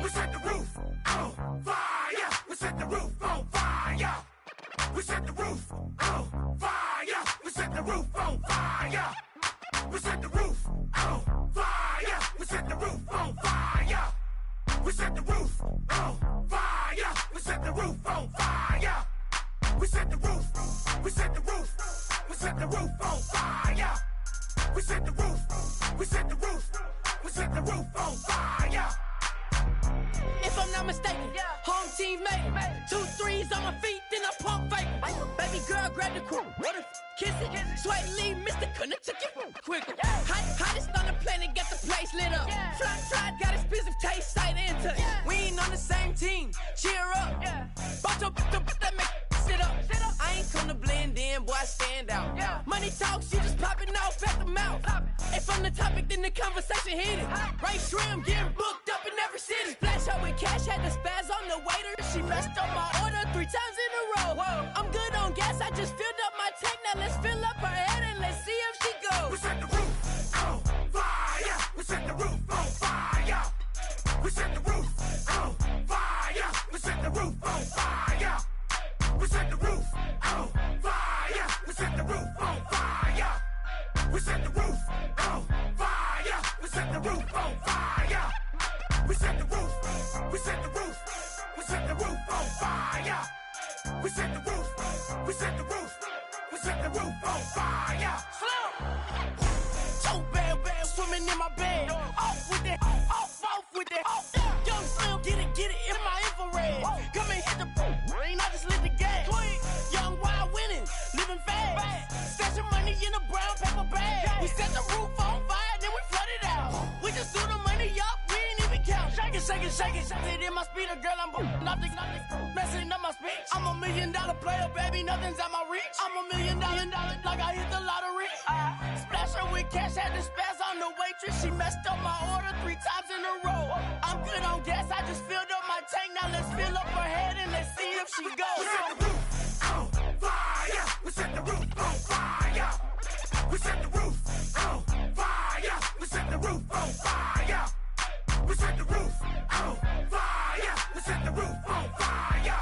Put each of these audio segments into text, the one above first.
We set the roof on fire. We set the roof on fire. We set the roof on fire. We set the roof on fire. We set the roof on fire. We set the roof on fire. We set the roof on fire. We set the roof on fire. We set the roof. We set the roof. We set the roof on fire. We set the roof. We set the roof. We set the roof on fire. If I'm not mistaken, home team made it. 2 3s on my feet, then I pump fake. Baby girl, grab the crew. Kiss it. Sweat leave, Mr. Couldn't took it quicker. Hottest on the planet, got the place lit up. Fly, got expensive taste, sight into it. We ain't on the same team. Cheer up. Boto, that make sit up. I ain't come to blend in, boy, I stand out. Money talks, you just popping off at the mouth. If I'm the topic, then the conversation heated. Right shrimp, getting booked up in every city. Splash out with cash, had the spaz on the waiter. She messed up my order 3 times in a row. I'm good on gas, I just filled up my tank. Now let's fill up her head and let's see if she goes. We set the roof on fire. We set the roof on fire. We set the roof on fire. We set the roof on fire. We set the roof on fire. We set the roof on fire. We set the roof on fire. We set the roof on fire. We set the roof. We set the roof. We set the roof on fire. We set the roof. We set the roof. We set the roof on fire. So bad, swimming in my bed. Off with that, off with that. Young Slim, get it in my infrared. Come and hit the rain, I just lit the gas. Young wild winning, living fast. Stashing money in a brown paper bag. We set the roof on fire, then we flood it out. We just threw the money up, we ain't even count. Shake it, shake it, shake it. Shake it in my speeder, girl, I'm nothing, messing up my speech. I'm $1 million player, baby, nothing's at my reach. I'm $1 million, like I hit the lottery. Splash her with cash, had the spaz on the waitress. She messed up my order 3 times in a row. I'm good on gas, I just filled up my tank. Now let's fill up her head and let's see if she goes. We set the roof on fire. We set the roof on fire. We set the roof on fire. We set the roof on fire. We set the roof on fire. We set the roof on fire.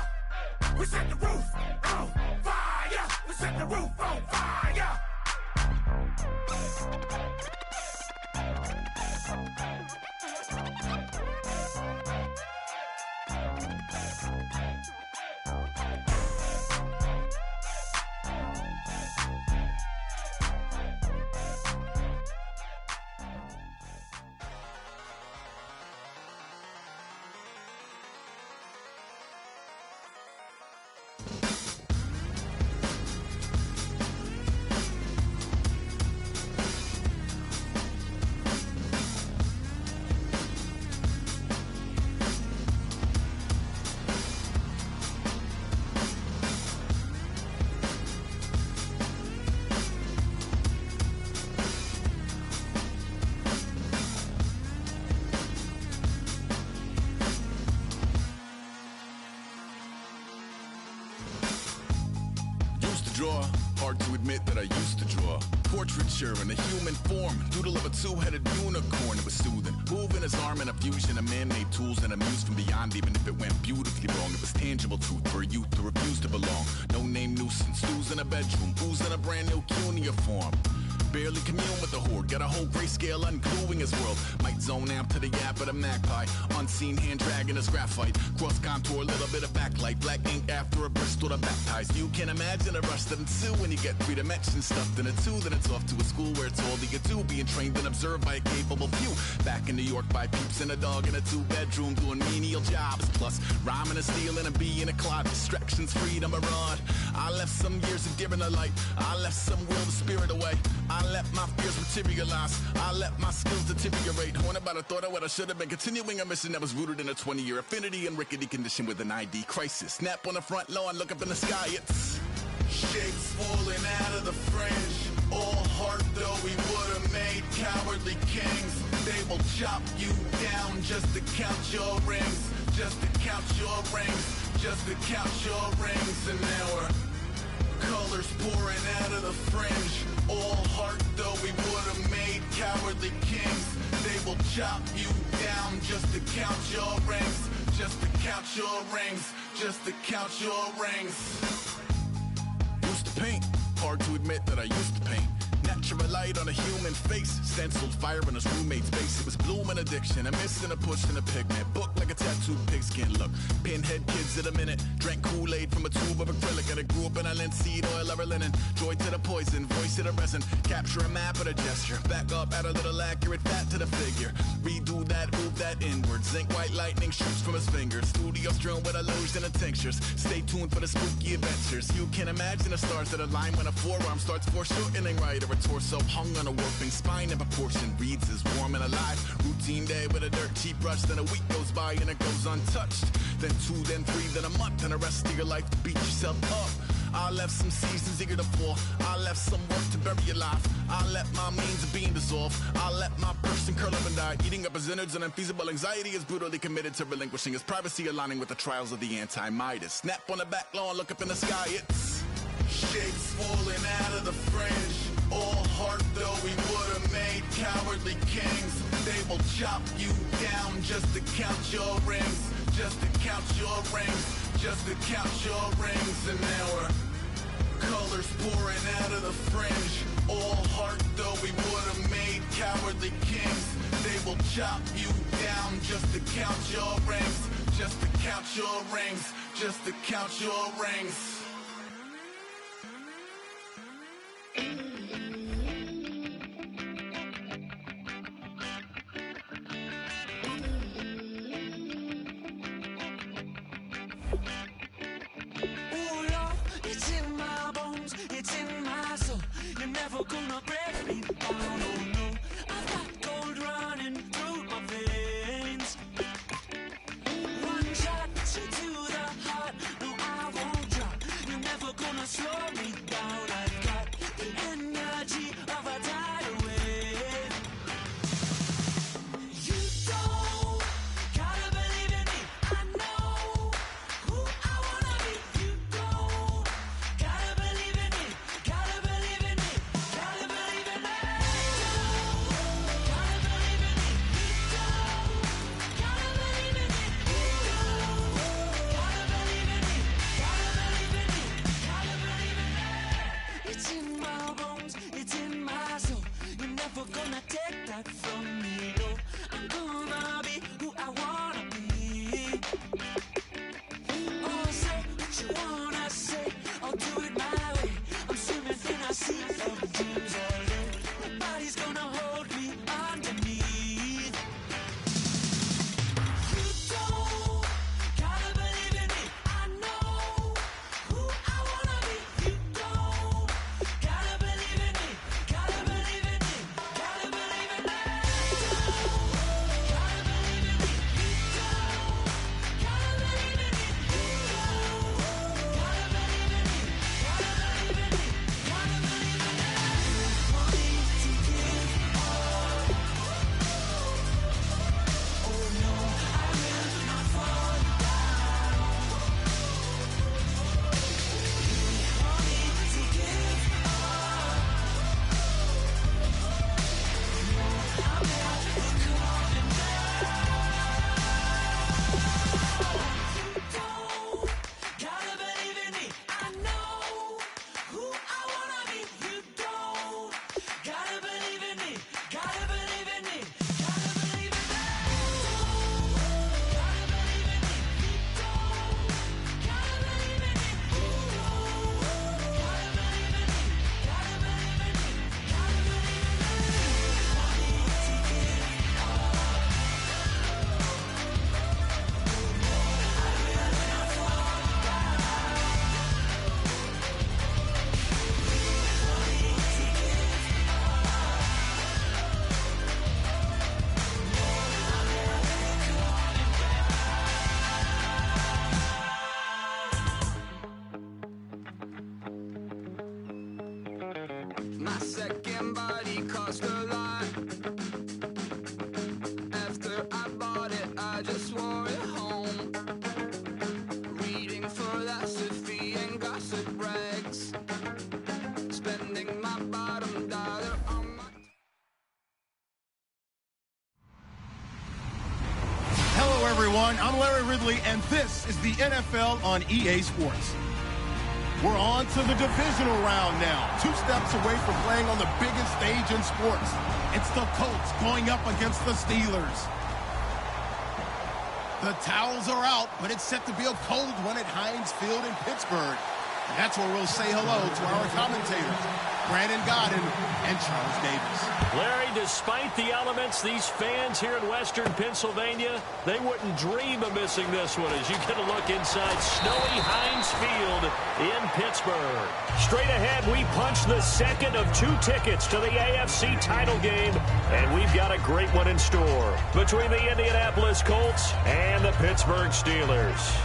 We set the roof on fire. We set the roof on fire. Draw. Hard to admit that I used to draw. Portraiture in a human form. Doodle of a 2-headed unicorn. It was soothing. Moving his arm in a fusion of man-made tools and a muse from beyond. Even if it went beautifully wrong, it was tangible truth for a youth to refuse to belong. No name nuisance. Who's in a bedroom? Who's in a brand new cuneiform? Barely commune with the horde. Got a whole grayscale ungluing his world. Might zone out to the yap of the magpie. Unseen hand dragging his graphite. Cross contour, little bit of backlight. Black ink after a Bristol to baptize. You can imagine the rush that ensue when you get 3 dimensions stuffed in a 2. Then it's off to a school where it's all that you do. Being trained and observed by a capable few. Back in New York by peeps and a dog in a 2-bedroom doing menial jobs. Plus rhyming and stealing and being a clod. Distractions, freedom, a rod. I left some years of giving a light. I left some will, the spirit away. I let my fears materialize. I let my skills deteriorate. Haunted by the thought of what I should have been. Continuing a mission that was rooted in a 20-year affinity and rickety condition with an ID crisis. Snap on the front lawn, look up in the sky. It's shapes falling out of the fringe. All heart though we would have made cowardly kings. They will chop you down just to count your rings. Just to count your rings. Just to count your rings. And now we're Colors pouring out of the fringe. All heart though we would've made cowardly kings. They will chop you down just to count your rings. Just to count your rings. Just to count your rings. Used to paint. Hard to admit that I used to paint. Natural light on a human face. Stenciled fire in his roommate's face. It was blooming addiction. A missing a push and a pigment. Book like a tattooed pigskin look. Pinhead kids in a minute. Drank Kool-Aid from a tube of acrylic. And I grew up in a linseed oil ever linen. Joy to the poison. Voice to the resin. Capture a map of a gesture. Back up, add a little accurate fat to the figure. Redo that, move that inward. Zinc white lightning shoots from his fingers. Studio strewn with illusion and tinctures. Stay tuned for the spooky adventures. You can imagine the stars that align when a forearm starts foreshortening right, or a torso hung on a warping spine in proportion. Reads as warm and alive. Routine day with a dirt cheap brush. Then a week goes by and it goes untouched. Then 2, then 3, then a month, and the rest of your life to beat yourself up. I left some seasons eager to fall. I left some work to bury alive. I let my means of being dissolve. I let my person curl up and die. Eating up his innards and unfeasible anxiety is brutally committed to relinquishing his privacy, aligning with the trials of the anti-Midas. Snap on the back lawn, look up in the sky, it's shapes falling out of the fringe. All heart though we would've made cowardly kings. They will chop you down just to count your rings. Just to count your rings. Just to count your rings. And now we're colors pouring out of the fringe. All heart though we would've made cowardly kings. They will chop you down just to count your rings. Just to count your rings. Just to count your rings. Never gonna break me down, oh no. I've got gold running through my veins. One shot to the heart, no I won't drop. You're never gonna slow me down. I've got the energy of a tidal wave. You don't gotta believe in me, I know who I wanna be. You don't gotta believe in me, gotta believe in me. It's in my bones, it's in my soul. You're never gonna take that from me, no. I'm gonna be who I wanna be. Oh, say what you wanna say, I'll do it my way. I'm swimming in a sea of dreams all day. Nobody's gonna hold me underneath. You don't gotta believe in me, I know who I wanna be. You don't gotta believe in me, gotta believe in me, gotta believe in me. You don't gotta believe in me, you don't gotta believe in me, you don't gotta believe in me, gotta believe in me, gotta believe in me. Want me to give up? Oh no, I will not fall down. You want me to give up? No, I'm never coming back. You don't gotta believe in me, I know who I wanna be. You don't gotta believe in me, gotta believe in me, gotta believe in me. Gotta believe in me, you don't gotta believe in me, you don't gotta believe in me, gotta believe in me, gotta believe in me. Want me to give up? I will not fall down. Want me to give up? I'm never coming back. My second body cost a lot. After I bought it, I just wore it home. Reading philosophy and gossip rags. everyone. I'm Larry Ridley, and this is the NFL on EA Sports. We're on to the divisional round now. 2 steps away from playing on the biggest stage in sports. It's the Colts going up against the Steelers. The towels are out, but it's set to be a cold one at Heinz Field in Pittsburgh. And that's where we'll say hello to our commentators, Brandon Godden and Charles Davis. Larry, despite the elements, these fans here in western Pennsylvania, they wouldn't dream of missing this one as you get a look inside snowy Heinz Field in Pittsburgh. Straight ahead, we punch the second of 2 tickets to the AFC title game, and we've got a great one in store between the Indianapolis Colts and the Pittsburgh Steelers.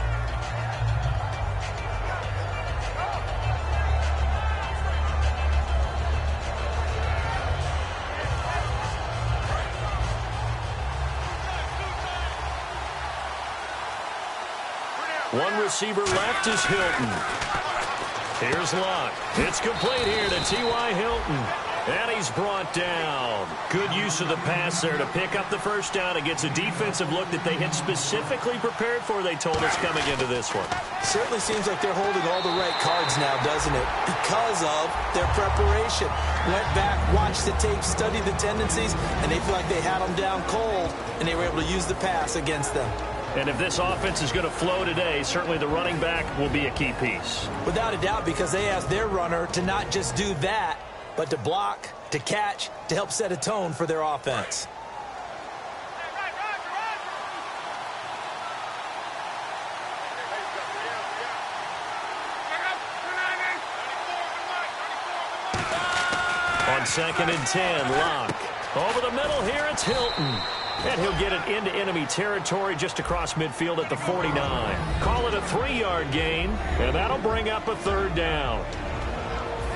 One receiver left is Hilton. Here's Luck. It's complete here to T.Y. Hilton. And he's brought down. Good use of the pass there to pick up the first down against a defensive look that they had specifically prepared for, they told us, coming into this one. Certainly seems like they're holding all the right cards now, doesn't it? Because of their preparation. Went back, watched the tape, studied the tendencies, and they feel like they had them down cold, and they were able to use the pass against them. And if this offense is going to flow today, certainly the running back will be a key piece. Without a doubt, because they asked their runner to not just do that, but to block, to catch, to help set a tone for their offense. On 2nd and 10, Locke. Over the middle here, it's Hilton. And he'll get it into enemy territory just across midfield at the 49. Call it a 3-yard gain, and that'll bring up a 3rd down.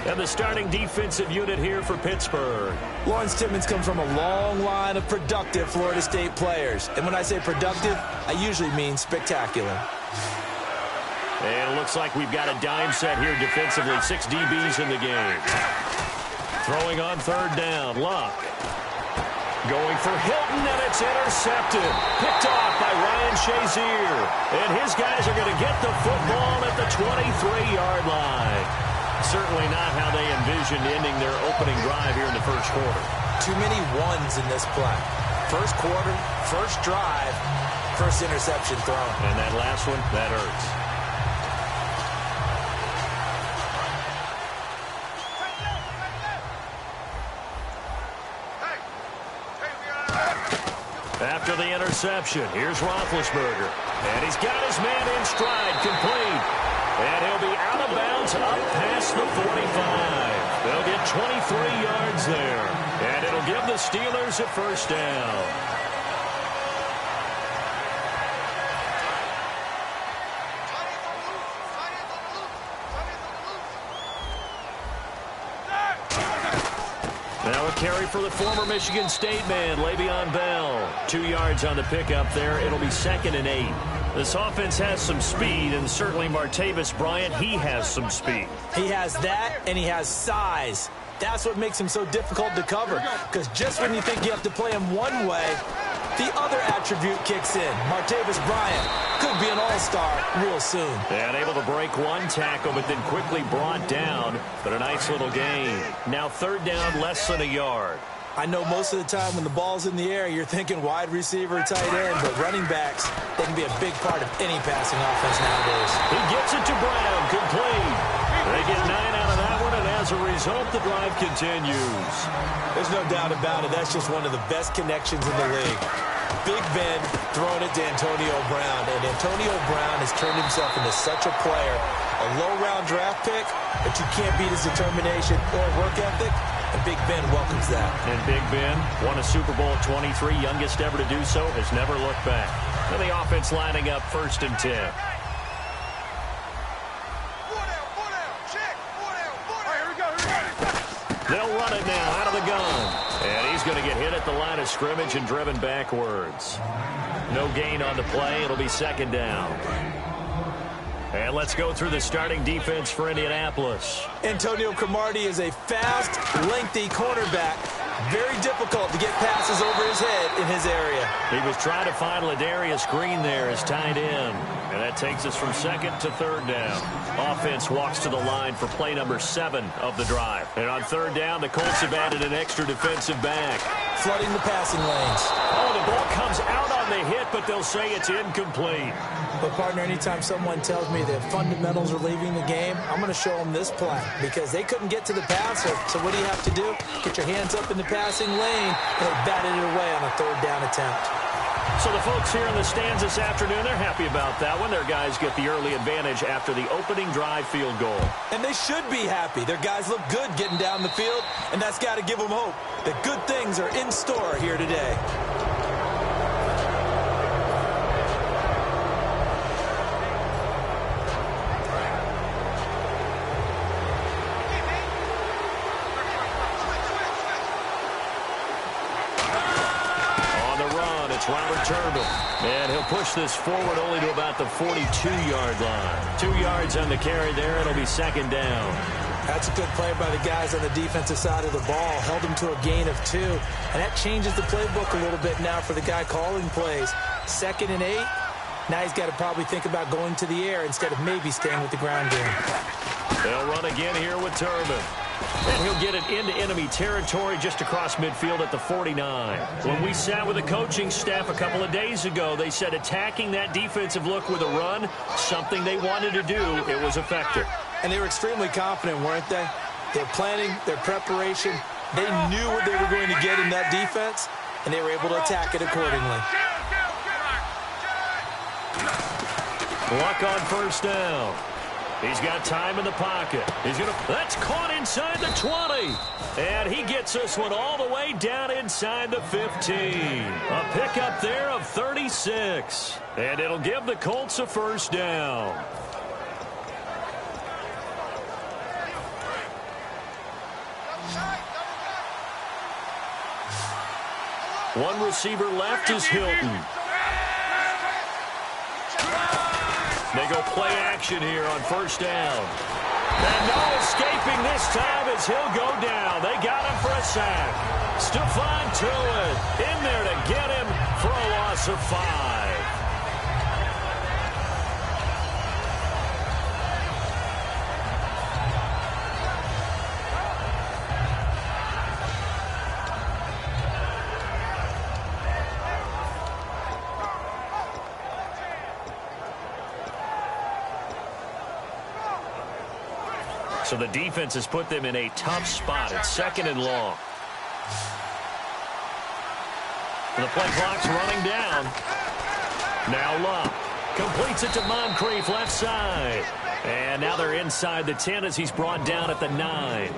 And the starting defensive unit here for Pittsburgh. Lawrence Timmons comes from a long line of productive Florida State players. And when I say productive, I usually mean spectacular. And it looks like we've got a dime set here defensively. 6 DBs in the game. Throwing on 3rd down, Luck. Going for Hilton, and it's intercepted. Picked off by Ryan Shazier. And his guys are going to get the football at the 23-yard line. Certainly not how they envisioned ending their opening drive here in the first quarter. Too many ones in this play. First quarter, first drive, first interception thrown. And that last one, that hurts. After the interception, here's Roethlisberger. And he's got his man in stride, complete. And he'll be out of bounds up past the 45. They'll get 23 yards there. And it'll give the Steelers a first down. Now a carry for the former Michigan State man, Le'Veon Bell. 2 yards on the pickup there. It'll be 2nd and 8. This offense has some speed, and certainly Martavis Bryant, he has some speed. He has that, and he has size. That's what makes him so difficult to cover, because just when you think you have to play him one way, the other attribute kicks in. Martavis Bryant could be an all-star real soon. And able to break one tackle, but then quickly brought down. But a nice little gain. Now 3rd down, less than a yard. I know most of the time when the ball's in the air, you're thinking wide receiver, tight end, but running backs, they can be a big part of any passing offense nowadays. He gets it to Brown, complete. They get 9 out of that one, and as a result, the drive continues. There's no doubt about it. That's just one of the best connections in the league. Big Ben throwing it to Antonio Brown, and Antonio Brown has turned himself into such a player. A low-round draft pick, but you can't beat his determination or work ethic. And Big Ben welcomes that. And Big Ben won a Super Bowl at 23, youngest ever to do so, has never looked back. And the offense lining up 1st and 10. They'll run it now out of the gun. And he's going to get hit at the line of scrimmage and driven backwards. No gain on the play. It'll be 2nd down. And let's go through the starting defense for Indianapolis. Antonio Cromartie is a fast, lengthy cornerback. Very difficult to get passes over his head in his area. He was trying to find Ladarius Green there as tight end. And that takes us from second to third down. Offense walks to the line for play number 7 of the drive. And on third down, the Colts have added an extra defensive back. Flooding the passing lanes. Oh, the ball comes out on the hit, but they'll say it's incomplete. But, partner, anytime someone tells me that fundamentals are leaving the game, I'm going to show them this play because they couldn't get to the passer. So what do you have to do? Get your hands up in the passing lane, and they batted it away on a third down attempt. So the folks here in the stands this afternoon, they're happy about that one. Their guys get the early advantage after the opening drive field goal. And they should be happy. Their guys look good getting down the field, and that's got to give them hope that good things are in store here today. Robert Turbin, and he'll push this forward only to about the 42-yard line. 2 yards on the carry there. It'll be second down. That's a good play by the guys on the defensive side of the ball. Held them to a gain of 2, and that changes the playbook a little bit now for the guy calling plays. 2nd and 8. Now he's got to probably think about going to the air instead of maybe staying with the ground game. They'll run again here with Turbin. And he'll get it into enemy territory just across midfield at the 49. When we sat with the coaching staff a couple of days ago, they said attacking that defensive look with a run, something they wanted to do, it was effective. And they were extremely confident, weren't they? Their planning, their preparation, they knew what they were going to get in that defense, and they were able to attack it accordingly. Luck on first down. He's got time in the pocket. That's caught inside the 20. And he gets this one all the way down inside the 15. A pickup there of 36. And it'll give the Colts a first down. One receiver left is Hilton. They go play action here on first down. And no escaping this time as he'll go down. They got him for a sack. Stephon Tuitt in there to get him for a loss of 5. So the defense has put them in a tough spot. It's 2nd and long. The play clock's running down. Now Luck completes it to Moncrief left side. And now they're inside the 10 as he's brought down at the 9.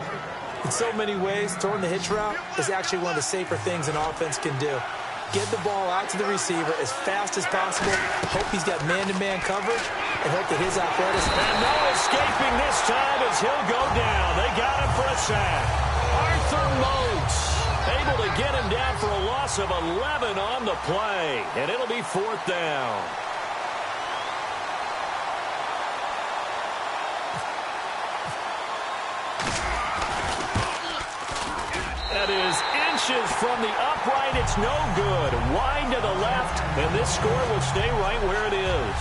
In so many ways, throwing the hitch route is actually one of the safer things an offense can do. Get the ball out to the receiver as fast as possible. Hope he's got man-to-man coverage and hope that his athleticism. And no escaping this time as he'll go down. They got him for a sack. Arthur Moats able to get him down for a loss of 11 on the play. And it'll be 4th down. That is inches from the upright. It's no good. Wide to the left, and this score will stay right where it is.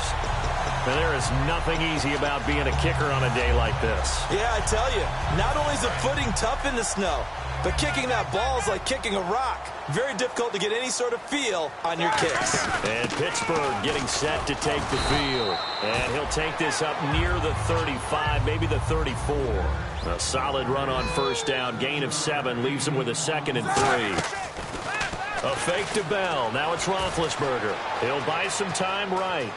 And there is nothing easy about being a kicker on a day like this. Yeah, I tell you, not only is the footing tough in the snow, but kicking that ball is like kicking a rock. Very difficult to get any sort of feel on your kicks. And Pittsburgh getting set to take the field. And he'll take this up near the 35, maybe the 34. A solid run on first down. Gain of 7 leaves him with a 2nd and 3. A fake to Bell. Now it's Roethlisberger. He'll buy some time right.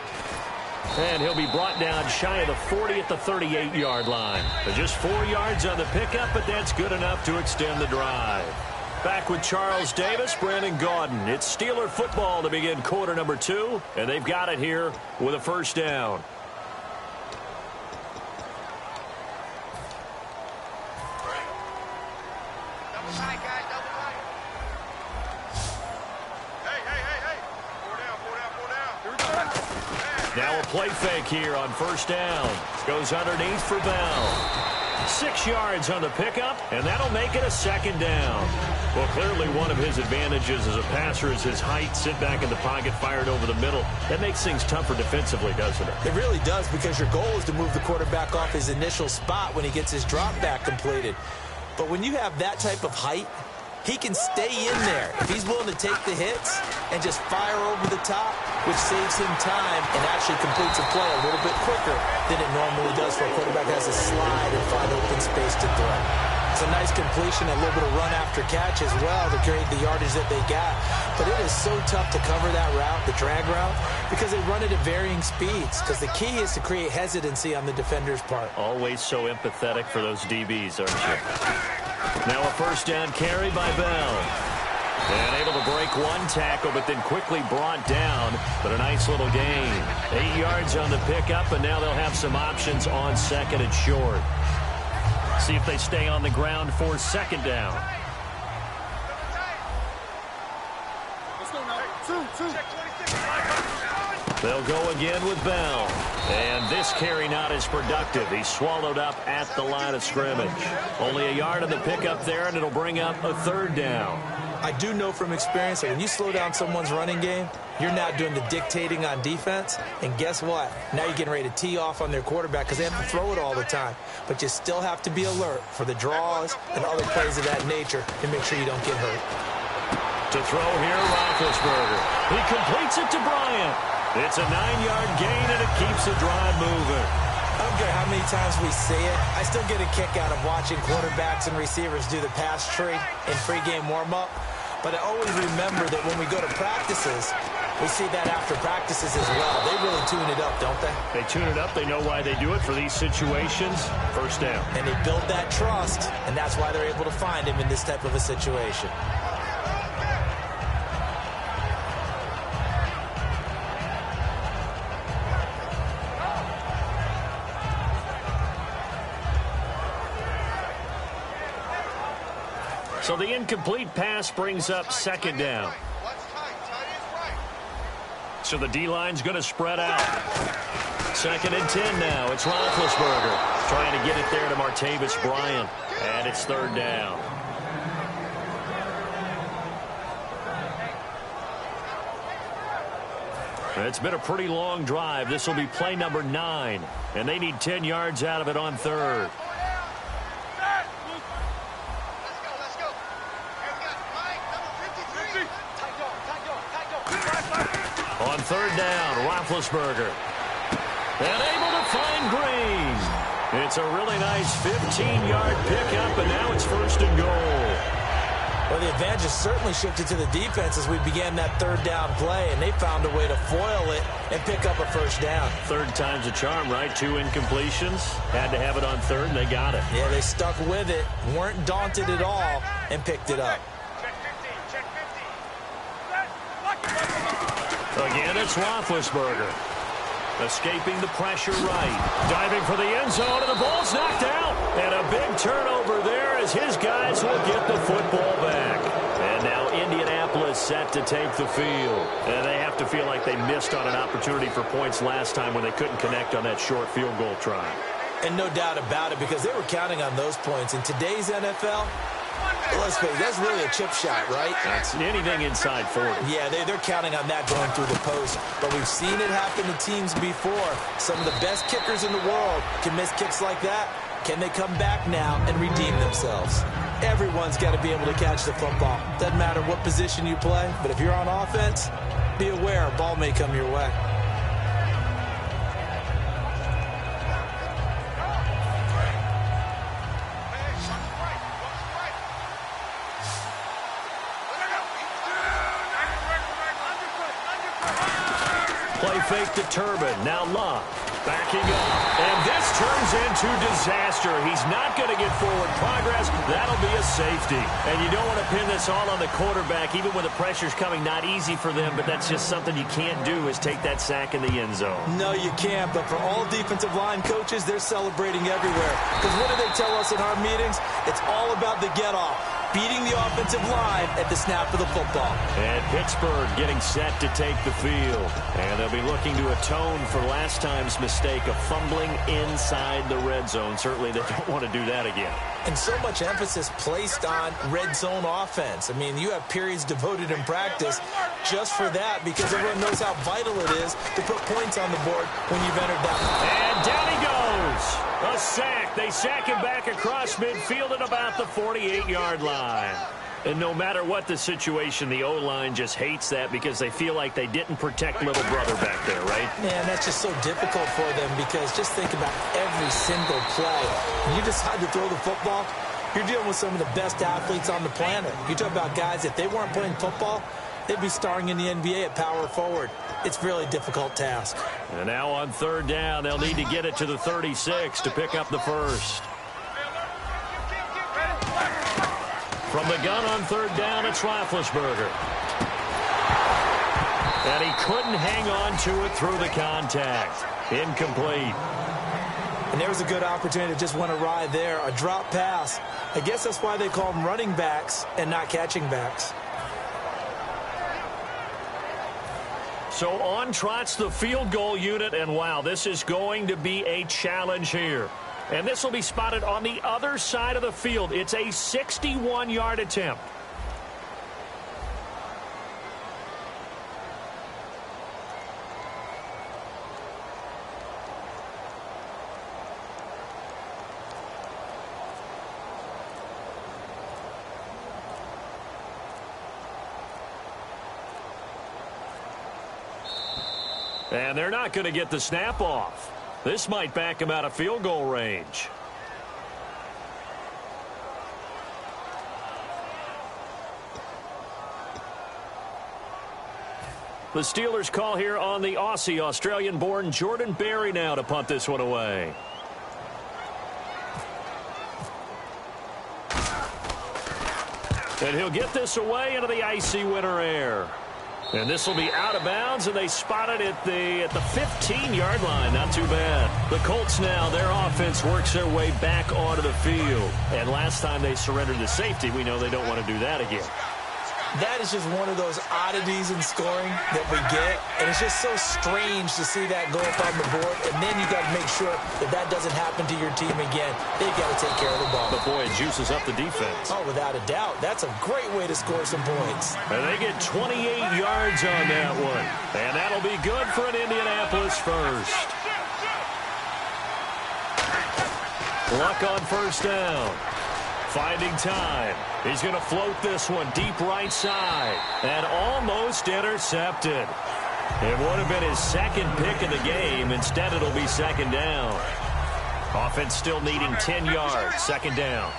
And he'll be brought down shy of the 40 at the 38-yard line. Just 4 yards on the pickup, but that's good enough to extend the drive. Back with Charles Davis, Brandon Gaudin. It's Steeler football to begin quarter number 2, and they've got it here with a first down. Now a play fake here on first down. Goes underneath for Bell. 6 yards on the pickup, and that'll make it a 2nd down. Well, clearly one of his advantages as a passer is his height. Sit back in the pocket, fired over the middle. That makes things tougher defensively, doesn't it? It really does, because your goal is to move the quarterback off his initial spot when he gets his drop back completed. But when you have that type of height, he can stay in there if he's willing to take the hits and just fire over the top, which saves him time and actually completes a play a little bit quicker than it normally does for a quarterback that has to slide and find open space to throw. It's a nice completion, a little bit of run after catch as well to create the yardage that they got. But it is so tough to cover that route, the drag route, because they run it at varying speeds. Because the key is to create hesitancy on the defender's part. Always so empathetic for those DBs, aren't you? Now a 1st down carry by Bell. And able to break one tackle, but then quickly brought down. But a nice little gain. 8 yards on the pickup, and now they'll have some options on 2nd and short. See if they stay on the ground for 2nd down. Let's go now. 2. They'll go again with Bell. And this carry not as productive. He's swallowed up at the line of scrimmage. Only a yard on the pickup there, and it'll bring up a 3rd down. I do know from experience that when you slow down someone's running game, you're now doing the dictating on defense. And guess what? Now you're getting ready to tee off on their quarterback because they have to throw it all the time. But you still have to be alert for the draws and other plays of that nature to make sure you don't get hurt. To throw here, Roethlisberger. He completes it to Bryant. It's a 9-yard gain, and it keeps the drive moving. I don't care how many times we say it, I still get a kick out of watching quarterbacks and receivers do the pass tree in pregame warm-up. But I always remember that when we go to practices, we see that after practices as well. They really tune it up, don't they? They tune it up. They know why they do it for these situations. 1st down. And they build that trust, and that's why they're able to find him in this type of a situation. So the incomplete pass brings up 2nd down. So the D-line's going to spread out. 2nd and 10 now. It's Roethlisberger trying to get it there to Martavis Bryant. And it's 3rd down. It's been a pretty long drive. This will be play number 9. And they need 10 yards out of it on 3rd. On 3rd down, Roethlisberger. And able to find Green. It's a really nice 15-yard pickup, and now it's 1st and goal. Well, the advantage has certainly shifted to the defense as we began that 3rd down play, and they found a way to foil it and pick up a 1st down. 3rd time's a charm, right? 2 incompletions. Had to have it on 3rd, and they got it. Yeah, they stuck with it, weren't daunted at all, and picked it up. Again, it's Roethlisberger. Escaping the pressure right. Diving for the end zone, and the ball's knocked out. And a big turnover there as his guys will get the football back. And now Indianapolis set to take the field. And they have to feel like they missed on an opportunity for points last time when they couldn't connect on that short field goal try. And no doubt about it, because they were counting on those points. In today's NFL, let's face it, that's really a chip shot, right? That's anything inside 40. Yeah, they're counting on that going through the post. But we've seen it happen to teams before. Some of the best kickers in the world can miss kicks like that. Can they come back now and redeem themselves? Everyone's got to be able to catch the football. Doesn't matter what position you play, but if you're on offense, be aware a ball may come your way. Play fake to Turbin. Now Love backing up. And this turns into disaster. He's not going to get forward progress. That'll be a safety. And you don't want to pin this all on the quarterback, even when the pressure's coming. Not easy for them, but that's just something you can't do is take that sack in the end zone. No, you can't. But for all defensive line coaches, they're celebrating everywhere. Because what do they tell us in our meetings? It's all about the get-off. beating the offensive line at the snap of the football. And Pittsburgh getting set to take the field. And they'll be looking to atone for last time's mistake of fumbling inside the red zone. Certainly they don't want to do that again. And so much emphasis placed on red zone offense. I mean, you have periods devoted in practice just for that because everyone knows how vital it is to put points on the board when you've entered that. And down he goes. A sack. They sack him back across midfield at about the 48-yard line. And no matter what the situation, the O-line just hates that because they feel like they didn't protect little brother back there, right? Man, that's just so difficult for them because just think about every single play. When you decide to throw the football, you're dealing with some of the best athletes on the planet. You talk about guys, if they weren't playing football, they'd be starring in the NBA at power forward. It's a really difficult task. And now on third down, they'll need to get it to the 36 to pick up the first. From the gun on third down, it's Roethlisberger. And he couldn't hang on to it through the contact. Incomplete. And there was a good opportunity to just went awry there. A drop pass. I guess that's why they call them running backs and not catching backs. So on trots the field goal unit, and wow, this is going to be a challenge here. And this will be spotted on the other side of the field. It's a 61-yard attempt. And they're not going to get the snap off. This might back him out of field goal range. The Steelers call here on the Aussie, Australian-born Jordan Berry now to punt this one away. And he'll get this away into the icy winter air. And this will be out of bounds, and they spot it at the 15-yard line. Not too bad. The Colts now, their offense works their way back onto the field. And last time they surrendered to safety, we know they don't want to do that again. That is just one of those oddities in scoring that we get. And it's just so strange to see that go up on the board. And then you got to make sure that that doesn't happen to your team again. They've got to take care of the ball. But boy, it juices up the defense. Oh, without a doubt. That's a great way to score some points. And they get 28 yards on that one. And that'll be good for an Indianapolis first. Luck on first down. Finding time. He's going to float this one deep right side. And almost intercepted. It would have been his second pick of the game. Instead, it'll be second down. Offense still needing 10 yards. Second down.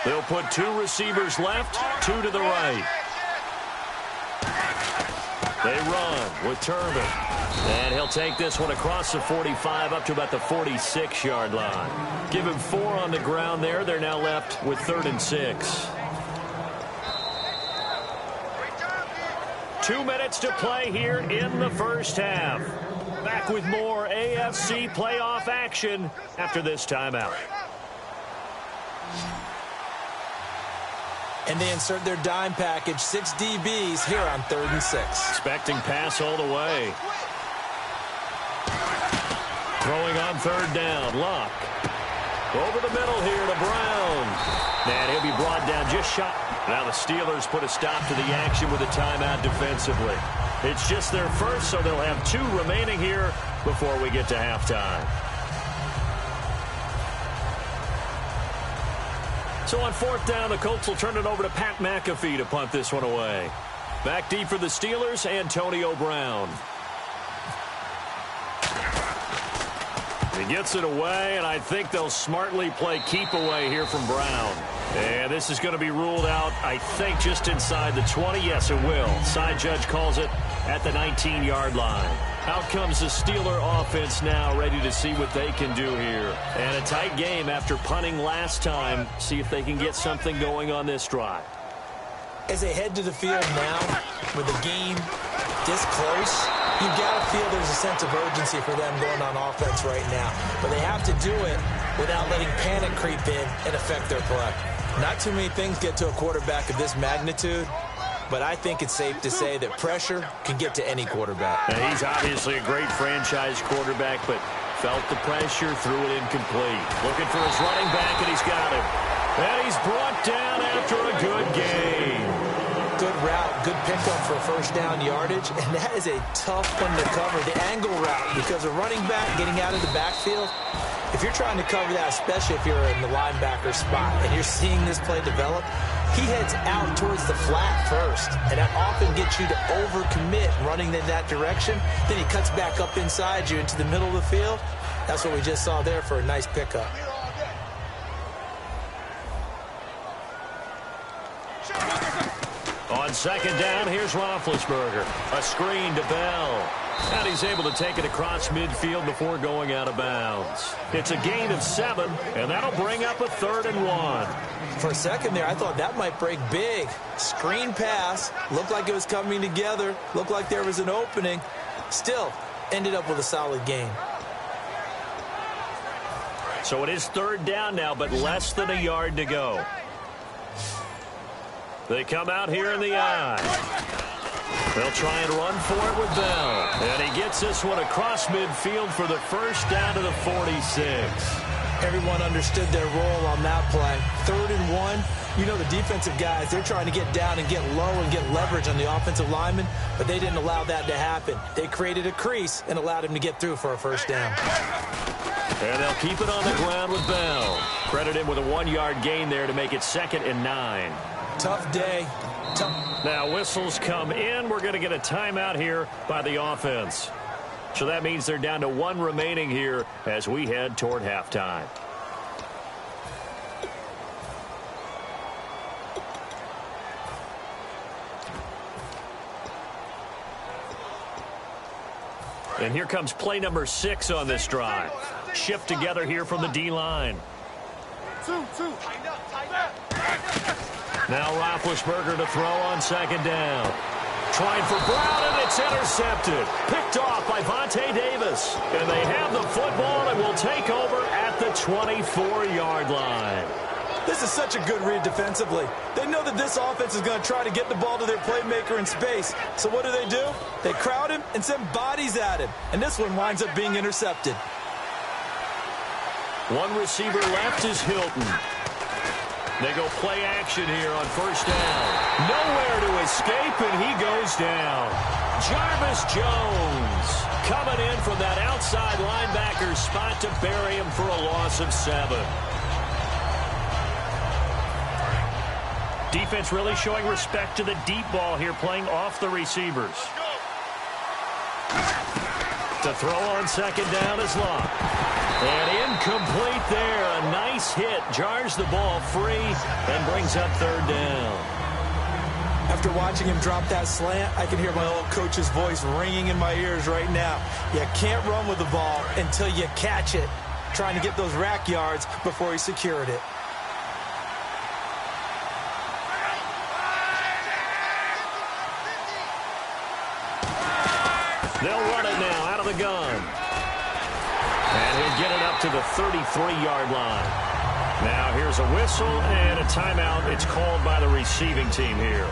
They'll put two receivers left, two to the right. They run with Turbin. And he'll take this one across the 45 up to about the 46-yard line. Give him 4 on the ground there. They're now left with 3rd and 6. 2 minutes to play here in the first half. Back with more AFC playoff action after this timeout. And they insert their dime package, 6 DBs here on 3rd and 6. Expecting pass all the way. Throwing on third down, Luck. Over the middle here to Brown. And he'll be brought down just shot. Now the Steelers put a stop to the action with a timeout defensively. It's just their first, so they'll have 2 remaining here before we get to halftime. So on 4th down, the Colts will turn it over to Pat McAfee to punt this one away. Back deep for the Steelers, Antonio Brown. He gets it away, and I think they'll smartly play keep away here from Brown. And this is going to be ruled out, I think, just inside the 20. Yes, it will. Side judge calls it at the 19-yard line. Out comes the Steeler offense now, ready to see what they can do here. And a tight game after punting last time. See if they can get something going on this drive. As they head to the field now, with the game this close, You've got to feel there's a sense of urgency for them going on offense right now. But they have to do it without letting panic creep in and affect their play. Not too many things get to a quarterback of this magnitude, but I think it's safe to say that pressure can get to any quarterback. And he's obviously a great franchise quarterback, but felt the pressure, threw it incomplete. Looking for his running back, and he's got him. And he's brought down after a good game. Good route, good pickup for first down yardage, and that is a tough one to cover, the angle route, because a running back getting out of the backfield, if you're trying to cover that, especially if you're in the linebacker spot, and you're seeing this play develop, he heads out towards the flat first, and that often gets you to overcommit running in that direction. Then he cuts back up inside you into the middle of the field. That's what we just saw there for a nice pickup. On second down, here's Roethlisberger. A screen to Bell. And he's able to take it across midfield before going out of bounds. It's a gain of 7, and that'll bring up a 3rd and 1. For a second there, I thought that might break big. Screen pass. Looked like it was coming together. Looked like there was an opening. Still, ended up with a solid gain. So it is 3rd down now, but less than a yard to go. They come out here in the I. They'll try and run for it with Bell. And he gets this one across midfield for the first down to the 46. Everyone understood their role on that play. 3rd and 1. You know the defensive guys, they're trying to get down and get low and get leverage on the offensive lineman, but they didn't allow that to happen. They created a crease and allowed him to get through for a first down. And they'll keep it on the ground with Bell. Credit him with a 1-yard gain there to make it 2nd and 9. Tough day. Now whistles come in. We're going to get a timeout here by the offense. So that means they're down to 1 remaining here as we head toward halftime. And here comes play number 6 on this drive. Shift together here from the D-line. Now Roethlisberger to throw on second down. Trying for Brown, and it's intercepted. Picked off by Vontae Davis. And they have the football and will take over at the 24-yard line. This is such a good read defensively. They know that this offense is going to try to get the ball to their playmaker in space. So what do? They crowd him and send bodies at him. And this one winds up being intercepted. One receiver left is Hilton. They go play action here on first down. Nowhere to escape, and he goes down. Jarvis Jones coming in from that outside linebacker spot to bury him for a loss of 7. Defense really showing respect to the deep ball here, playing off the receivers. To throw on second down is Locke. And incomplete there. A nice hit. Jars the ball free and brings up 3rd down. After watching him drop that slant, I can hear my old coach's voice ringing in my ears right now. You can't run with the ball until you catch it. Trying to get those rack yards before he secured it. They'll run it now out of the gun. And he'll get it up to the 33-yard line. Now here's a whistle and a timeout. It's called by the receiving team here.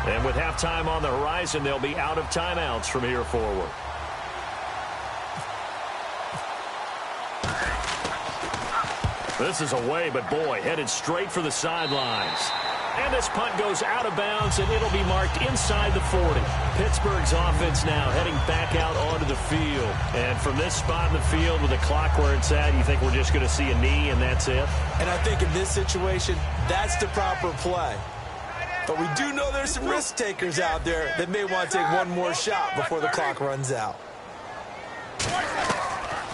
And with halftime on the horizon, they'll be out of timeouts from here forward. This is away, but boy, headed straight for the sidelines. And this punt goes out of bounds, and it'll be marked inside the 40. Pittsburgh's offense now heading back out onto the field. And from this spot in the field with the clock where it's at, you think we're just going to see a knee and that's it? And I think in this situation, that's the proper play. But we do know there's some risk takers out there that may want to take one more shot before the clock runs out.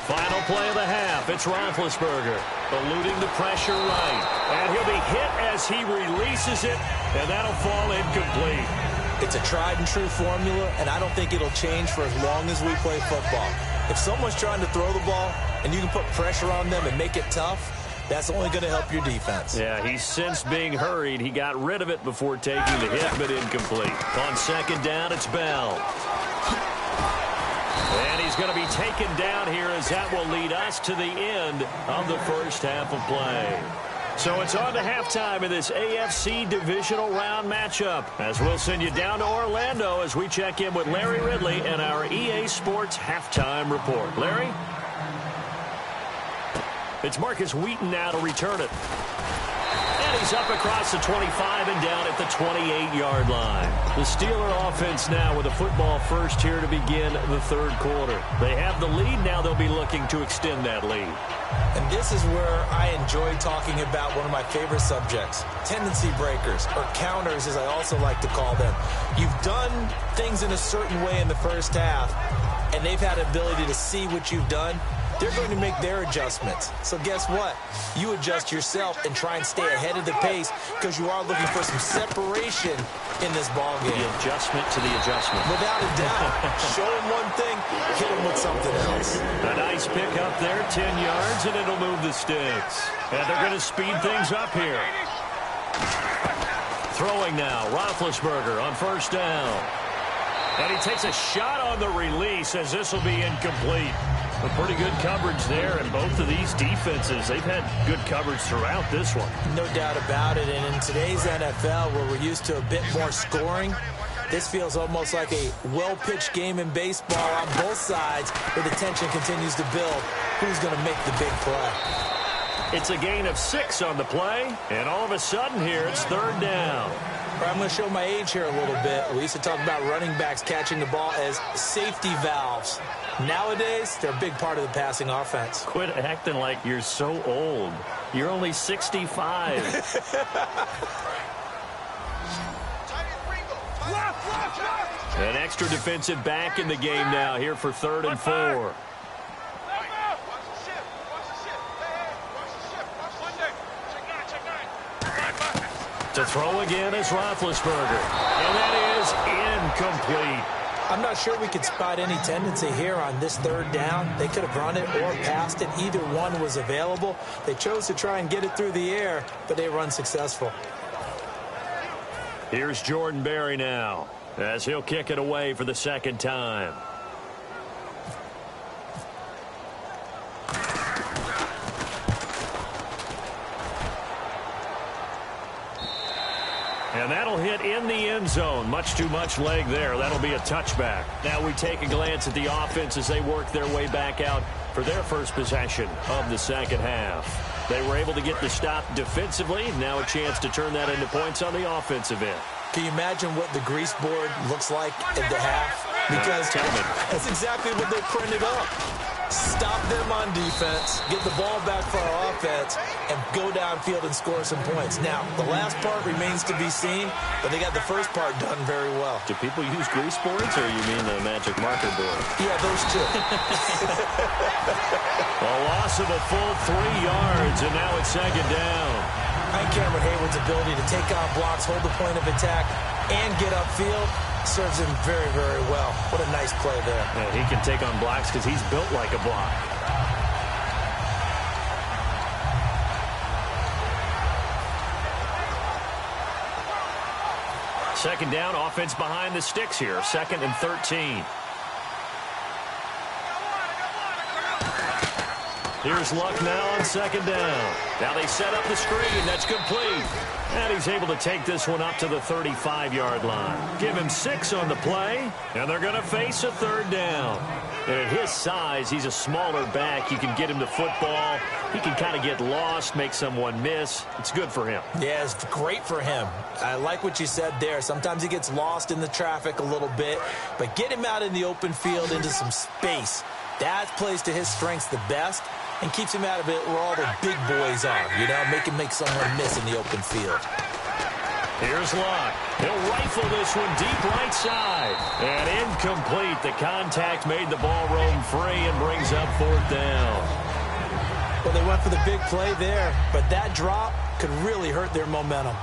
Final play of the half. It's Roethlisberger eluding the pressure right. And he'll be hit as he releases it, and that'll fall incomplete. It's a tried-and-true formula, and I don't think it'll change for as long as we play football. If someone's trying to throw the ball and you can put pressure on them and make it tough, that's only going to help your defense. Yeah, he's since being hurried. He got rid of it before taking the hit, but incomplete. On second down, it's Bell. And he's going to be taken down here as that will lead us to the end of the first half of play. So it's on to halftime in this AFC divisional round matchup, as we'll send you down to Orlando as we check in with Larry Ridley and our EA Sports halftime report. Larry? It's Marcus Wheaton now to return it. And he's up across the 25 and down at the 28-yard line. The Steeler offense now with a football first here to begin the third quarter. They have the lead. Now they'll be looking to extend that lead. And this is where I enjoy talking about one of my favorite subjects, tendency breakers, or counters as I also like to call them. You've done things in a certain way in the first half, and they've had the ability to see what you've done. They're going to make their adjustments. So guess what? You adjust yourself and try and stay ahead of the pace because you are looking for some separation in this ballgame. The adjustment to the adjustment. Without a doubt. Show them one thing, hit them with something else. A nice pick up there, 10 yards, and it'll move the sticks. And they're going to speed things up here. Throwing now, Roethlisberger on first down. And he takes a shot on the release as this will be incomplete. A pretty good coverage there, and both of these defenses, they've had good coverage throughout this one. No doubt about it, and in today's NFL, where we're used to a bit more scoring, this feels almost like a well-pitched game in baseball on both sides, where the tension continues to build. Who's going to make the big play? It's a gain of 6 on the play, and all of a sudden here, it's third down. I'm going to show my age here a little bit. We used to talk about running backs catching the ball as safety valves. Nowadays, they're a big part of the passing offense. Quit acting like you're so old. You're only 65. An extra defensive back in the game now here for 3rd and 4. To throw again is Roethlisberger. And that is incomplete. I'm not sure we could spot any tendency here on this third down. They could have run it or passed it. Either one was available. They chose to try and get it through the air, but they were unsuccessful. Here's Jordan Berry now as he'll kick it away for the second time. And that'll hit in the end zone. Much too much leg there. That'll be a touchback. Now we take a glance at the offense as they work their way back out for their first possession of the second half. They were able to get the stop defensively. Now a chance to turn that into points on the offensive end. Can you imagine what the grease board looks like at the half? Because that's exactly what they printed up. Stop them on defense, get the ball back for our offense, and go downfield and score some points. Now, the last part remains to be seen, but they got the first part done very well. Do people use grease boards, or you mean the magic marker board? Yeah, those two. A loss of a full 3 yards, and now it's second down. And Cameron Hayward's ability to take on blocks, hold the point of attack, and get upfield serves him very, very well. What a nice play there. Yeah, he can take on blocks because he's built like a block. Second down, offense behind the sticks here. 2nd and 13. Here's Luck now on second down. Now they set up the screen. That's complete. And he's able to take this one up to the 35-yard line. Give him 6 on the play, and they're going to face a third down. And at his size, he's a smaller back. You can get him the football. He can kind of get lost, make someone miss. It's good for him. Yeah, it's great for him. I like what you said there. Sometimes he gets lost in the traffic a little bit, but get him out in the open field into some space. That plays to his strengths the best and keeps him out of it where all the big boys are, you know, make someone miss in the open field. Here's Luck. He'll rifle this one deep right side. And incomplete. The contact made the ball roam free and brings up 4th down. Well, they went for the big play there, but that drop could really hurt their momentum.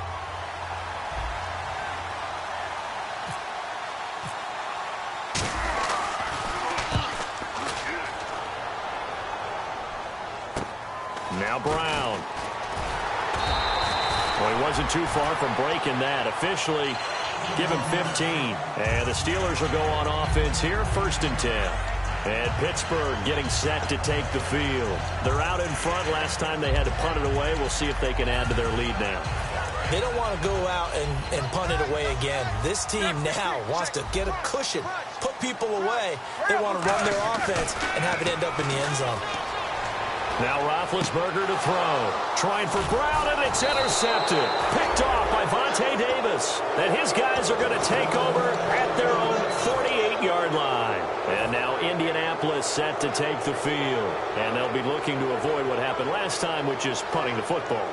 Now Brown. Well, he wasn't too far from breaking that. Officially, give him 15. And the Steelers will go on offense here, 1st and 10. And Pittsburgh getting set to take the field. They're out in front. Last time they had to punt it away. We'll see if they can add to their lead now. They don't want to go out and punt it away again. This team now wants to get a cushion, put people away. They want to run their offense and have it end up in the end zone. Now Roethlisberger to throw. Trying for Brown, and it's intercepted. Picked off by Vontae Davis. And his guys are going to take over at their own 48-yard line. And now Indianapolis set to take the field. And they'll be looking to avoid what happened last time, which is punting the football.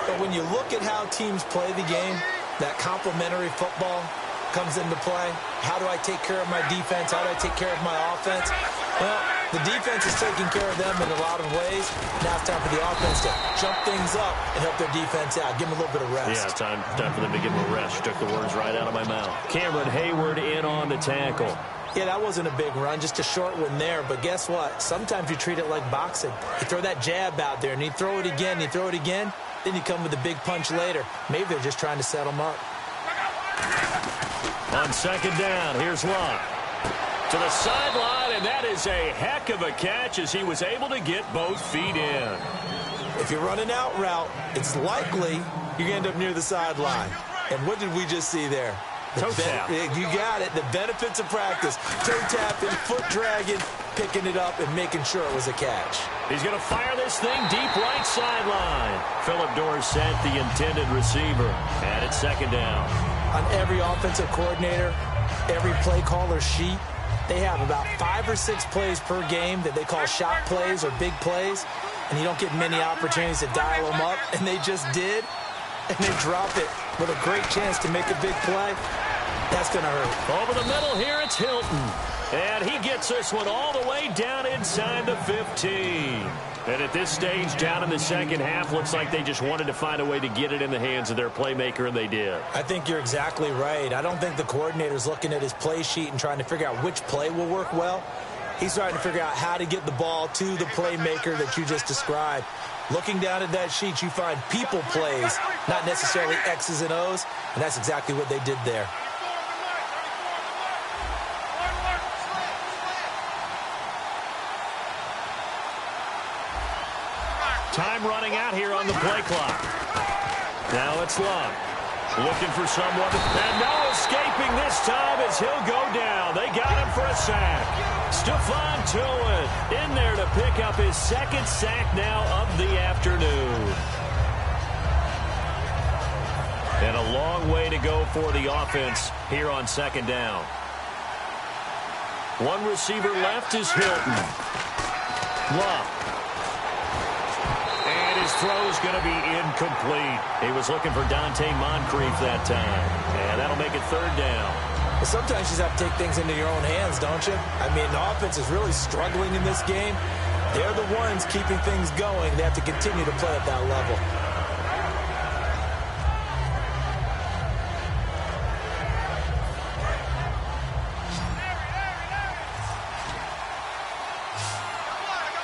But when you look at how teams play the game, that complementary football comes into play. How do I take care of my defense? How do I take care of my offense? Well, the defense is taking care of them in a lot of ways. Now it's time for the offense to jump things up and help their defense out. Give them a little bit of rest. Yeah, time for them to give them a rest. You took the words right out of my mouth. Cameron Hayward in on the tackle. Yeah, that wasn't a big run, just a short one there. But guess what? Sometimes you treat it like boxing. You throw that jab out there, and you throw it again, you throw it again. Then you come with a big punch later. Maybe they're just trying to set them up. On second down, here's Locke. To the sideline, and that is a heck of a catch as he was able to get both feet in. If you're running out route, it's likely you're going to end up near the sideline. And what did we just see there? Toe tap. You got it. The benefits of practice. Toe tapping, foot dragging, picking it up, and making sure it was a catch. He's going to fire this thing deep right sideline. Phillip Dorsett, the intended receiver. And it's second down. On every offensive coordinator, every play caller sheet, they have about 5 or 6 plays per game that they call shot plays or big plays, and you don't get many opportunities to dial them up, and they just did, and they drop it with a great chance to make a big play. That's going to hurt. Over the middle here, it's Hilton. And he gets this one all the way down inside the 15. And at this stage, down in the second half, looks like they just wanted to find a way to get it in the hands of their playmaker, and they did. I think you're exactly right. I don't think the coordinator's looking at his play sheet and trying to figure out which play will work well. He's trying to figure out how to get the ball to the playmaker that you just described. Looking down at that sheet, you find people plays, not necessarily X's and O's, and that's exactly what they did there. Time running out here on the play clock. Now it's Locke. Looking for someone. And no escaping this time as he'll go down. They got him for a sack. Stephon Tuitt in there to pick up his second sack now of the afternoon. And a long way to go for the offense here on second down. One receiver left is Hilton. Locke. Throw's going to be incomplete. He was looking for Dante Moncrief that time. And that'll make it third down. Well, sometimes you just have to take things into your own hands, don't you? I mean, the offense is really struggling in this game. They're the ones keeping things going. They have to continue to play at that level.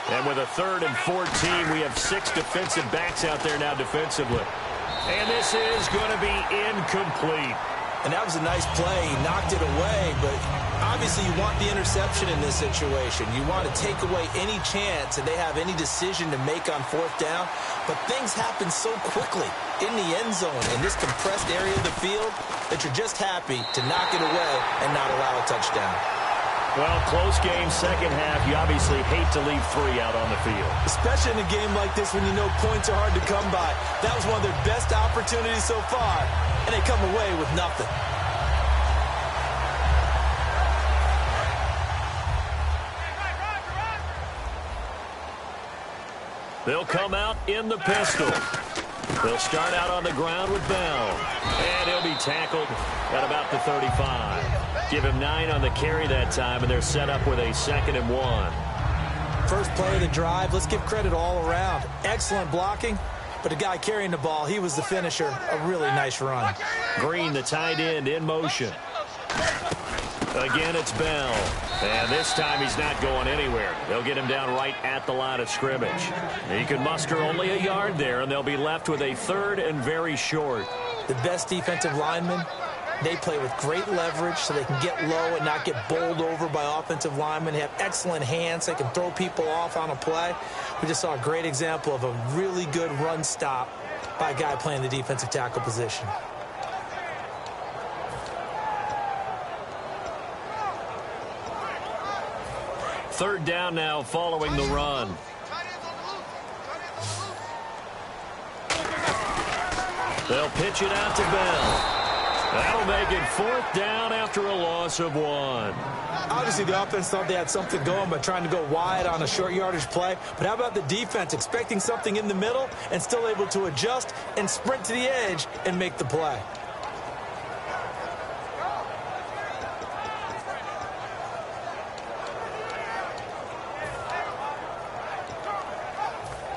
And with a 3rd and 14, we have 6 defensive backs out there now defensively. And this is going to be incomplete. And that was a nice play. He knocked it away, but obviously you want the interception in this situation. You want to take away any chance that they have any decision to make on 4th down. But things happen so quickly in the end zone in this compressed area of the field that you're just happy to knock it away and not allow a touchdown. Well, close game, second half. You obviously hate to leave 3 out on the field. Especially in a game like this when you know points are hard to come by. That was one of their best opportunities so far, and they come away with nothing. They'll come out in the pistol. They'll start out on the ground with Bell. And he'll be tackled at about the 35. Give him 9 on the carry that time, and they're set up with a 2nd and 1. First play of the drive, let's give credit all around. Excellent blocking, but the guy carrying the ball, he was the finisher. A really nice run. Green, the tight end, in motion. Again, it's Bell. And this time he's not going anywhere. They'll get him down right at the line of scrimmage. He can muster only a yard there, and they'll be left with a 3rd and very short. The best defensive lineman They play with great leverage so they can get low and not get bowled over by offensive linemen. They have excellent hands. They can throw people off on a play. We just saw a great example of a really good run stop by a guy playing the defensive tackle position. Third down now following the run. They'll pitch it out to Bell. That'll make it fourth down after a loss of 1. Obviously, the offense thought they had something going by trying to go wide on a short yardage play. But how about the defense expecting something in the middle and still able to adjust and sprint to the edge and make the play?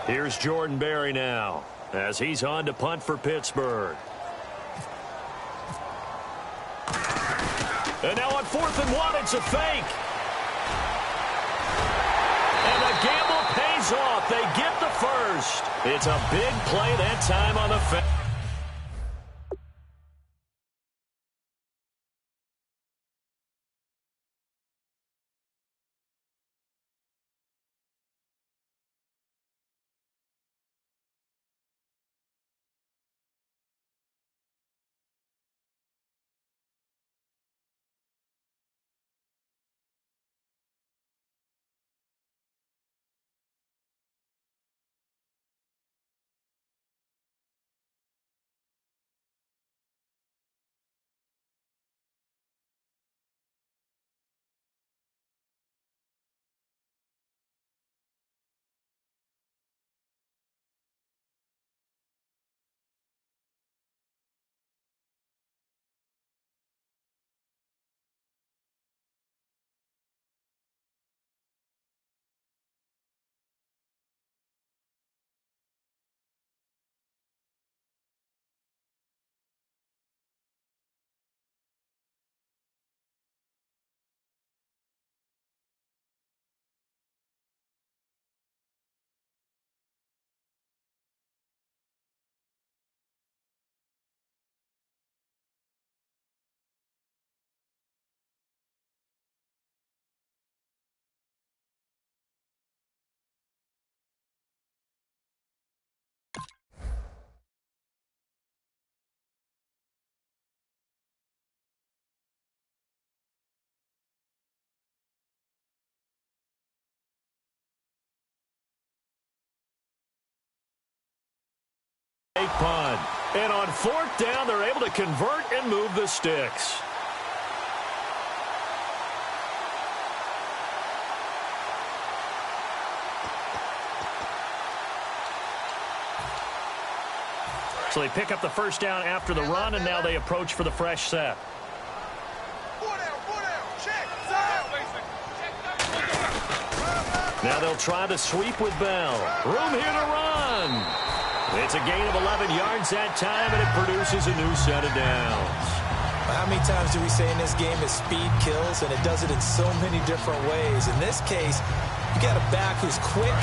Here's Jordan Berry now as he's on to punt for Pittsburgh. And now on 4th and 1, it's a fake. And the gamble pays off. They get the first. It's a big play that time on the fake. Punt. And on 4th down, they're able to convert and move the sticks. So they pick up the first down after the run, and now they approach for the fresh set. Now they'll try to sweep with Bell. Room here to run. It's a gain of 11 yards that time, and it produces a new set of downs. How many times do we say in this game that speed kills, and it does it in so many different ways? In this case, you got a back who's quick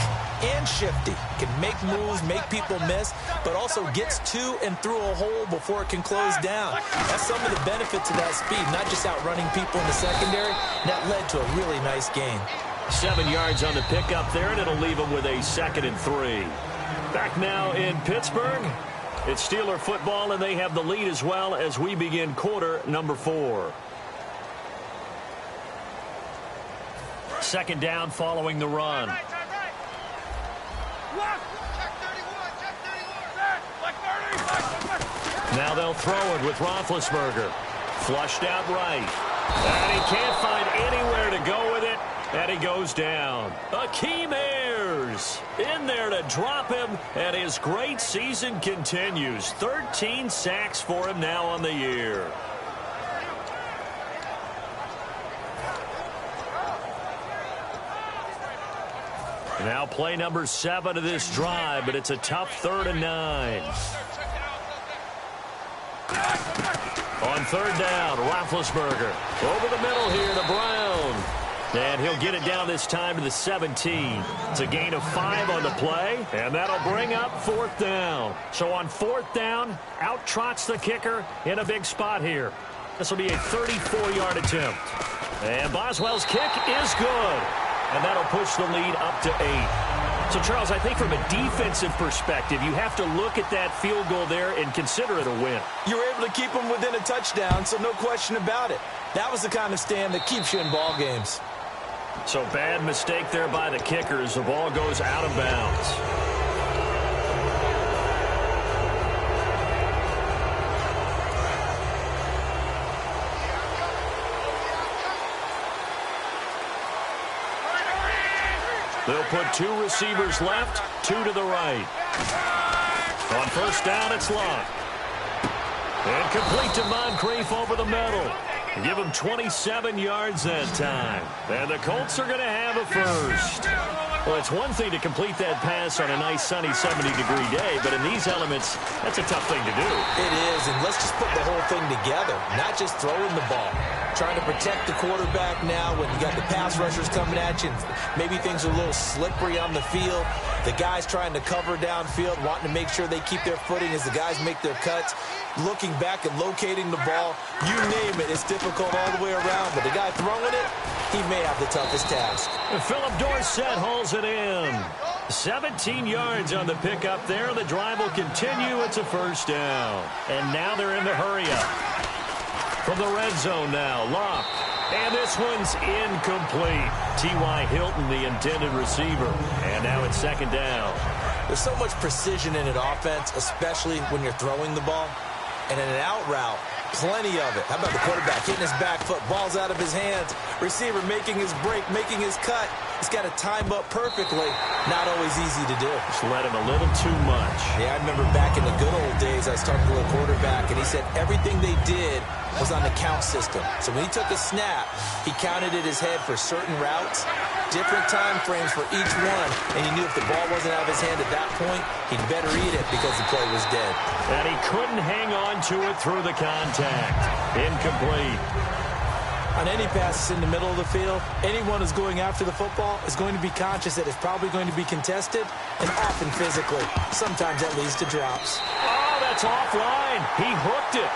and shifty, can make moves, make people miss, but also gets to and through a hole before it can close down. That's some of the benefits of that speed, not just outrunning people in the secondary. That led to a really nice gain. 7 yards on the pickup there, and it'll leave them with a 2nd and 3. Back now in Pittsburgh. It's Steeler football, and they have the lead as well as we begin quarter number 4. 2nd down following the run. Now they'll throw it with Roethlisberger. Flushed out right. And he can't find anywhere to go with it. And he goes down. Akeem Ayers in there to drop him, and his great season continues. 13 sacks for him now on the year. Now play number 7 of this drive, but it's a tough 3rd and 9. On 3rd down, Roethlisberger over the middle here to Brown. And he'll get it down this time to the 17. It's a gain of 5 on the play, and that'll bring up 4th down. So on 4th down, out trots the kicker in a big spot here. This will be a 34-yard attempt. And Boswell's kick is good. And that'll push the lead up to 8. So, Charles, I think from a defensive perspective, you have to look at that field goal there and consider it a win. You were able to keep them within a touchdown, so no question about it. That was the kind of stand that keeps you in ball games. So bad mistake there by the kickers. The ball goes out of bounds. They'll put 2 receivers left, 2 to the right. On first down, it's Locke. And complete to Moncrief over the middle. Give him 27 yards that time. And the Colts are going to have a first. Well, it's one thing to complete that pass on a nice sunny 70-degree day, but in these elements, that's a tough thing to do. It is, and let's just put the whole thing together, not just throwing the ball. Trying to protect the quarterback now when you got the pass rushers coming at you. And maybe things are a little slippery on the field. The guys trying to cover downfield, wanting to make sure they keep their footing as the guys make their cuts. Looking back and locating the ball, you name it, it's difficult all the way around. But the guy throwing it, he may have the toughest task. And Philip Dorsett hauls it in. 17 yards on the pickup there. The drive will continue. It's a first down. And now they're in the hurry-up. From the red zone now, Locke. And this one's incomplete. T.Y. Hilton, the intended receiver. And now it's second down. There's so much precision in an offense, especially when you're throwing the ball. And in an out route, plenty of it. How about the quarterback hitting his back foot, ball's out of his hands, receiver making his break, making his cut. He's got to time up perfectly. Not always easy to do. Just let him a little too much. Yeah, I remember back in the good old days, I was talking to a quarterback, and he said everything they did was on the count system. So when he took a snap, he counted in his head for certain routes, different time frames for each one, and he knew if the ball wasn't out of his hand at that point, he'd better eat it because the play was dead. And he couldn't hang on to it through the contact. Incomplete. On any passes in the middle of the field, anyone who's going after the football is going to be conscious that it's probably going to be contested, and often physically. Sometimes that leads to drops. Oh, that's offline. He hooked it.